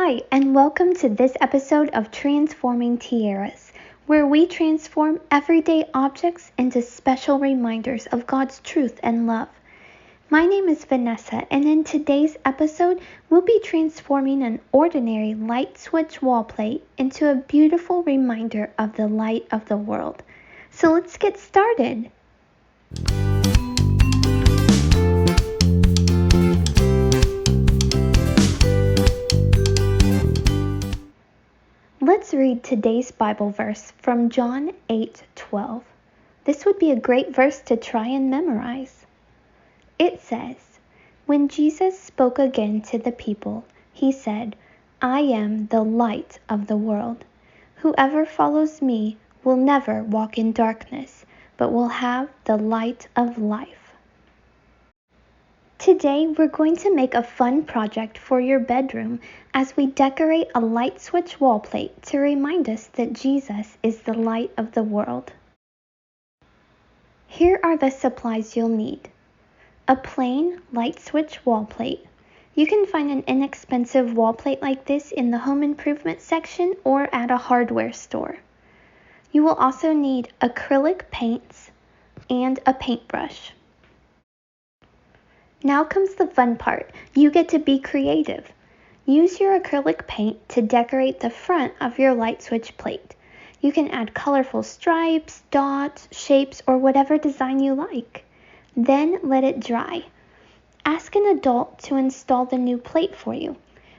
Hi, and welcome to this episode of Transforming Tiaras, where we transform everyday objects into special reminders of God's truth and love. My name is Vanessa, and in today's episode, we'll be transforming an ordinary light switch wall plate into a beautiful reminder of the light of the world. So let's get started. Let's read today's Bible verse from John 8:12. This would be a great verse to try and memorize. It says, "When Jesus spoke again to the people, he said, 'I am the light of the world. Whoever follows me will never walk in darkness, but will have the light of life.'" Today, we're going to make a fun project for your bedroom as we decorate a light switch wall plate to remind us that Jesus is the light of the world. Here are the supplies you'll need. A plain light switch wall plate. You can find an inexpensive wall plate like this in the home improvement section or at a hardware store. You will also need acrylic paints and a paintbrush. Now comes the fun part. You get to be creative. Use your acrylic paint to decorate the front of your light switch plate. You can add colorful stripes, dots, shapes, or whatever design you like. Then let it dry. Ask an adult to install the new plate for you.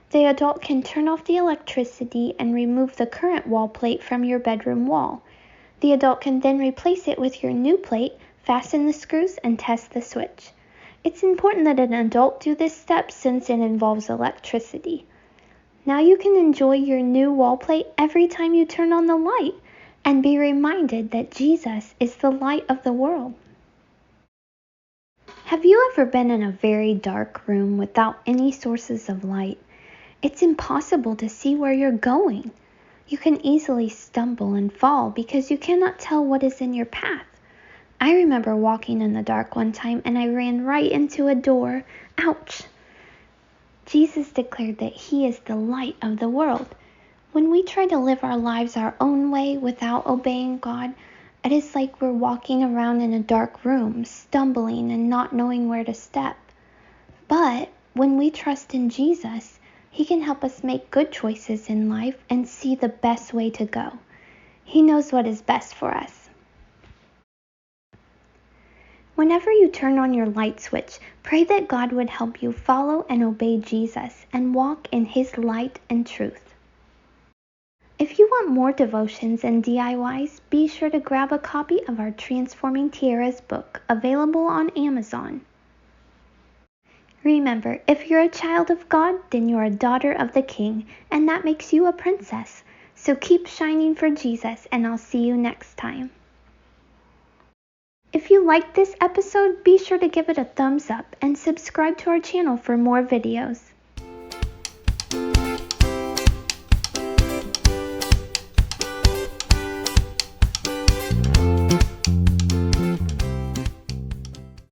The adult can turn off the electricity and remove the current wall plate from your bedroom wall. The adult can then replace it with your new plate, fasten the screws, and test the switch. It's important that an adult do this step since it involves electricity. Now you can enjoy your new wall plate every time you turn on the light and be reminded that Jesus is the light of the world. Have you ever been in a very dark room without any sources of light? It's impossible to see where you're going. You can easily stumble and fall because you cannot tell what is in your path. I remember walking in the dark one time and I ran right into a door. Ouch! Jesus declared that He is the light of the world. When we try to live our lives our own way without obeying God, it is like we're walking around in a dark room, stumbling and not knowing where to step. But when we trust in Jesus, He can help us make good choices in life and see the best way to go. He knows what is best for us. Whenever you turn on your light switch, pray that God would help you follow and obey Jesus and walk in His light and truth. If you want more devotions and DIYs, be sure to grab a copy of our Transforming Tiaras book, available on Amazon. Remember, if you're a child of God, then you're a daughter of the King, and that makes you a princess. So keep shining for Jesus, and I'll see you next time. If you liked this episode, be sure to give it a thumbs up and subscribe to our channel for more videos.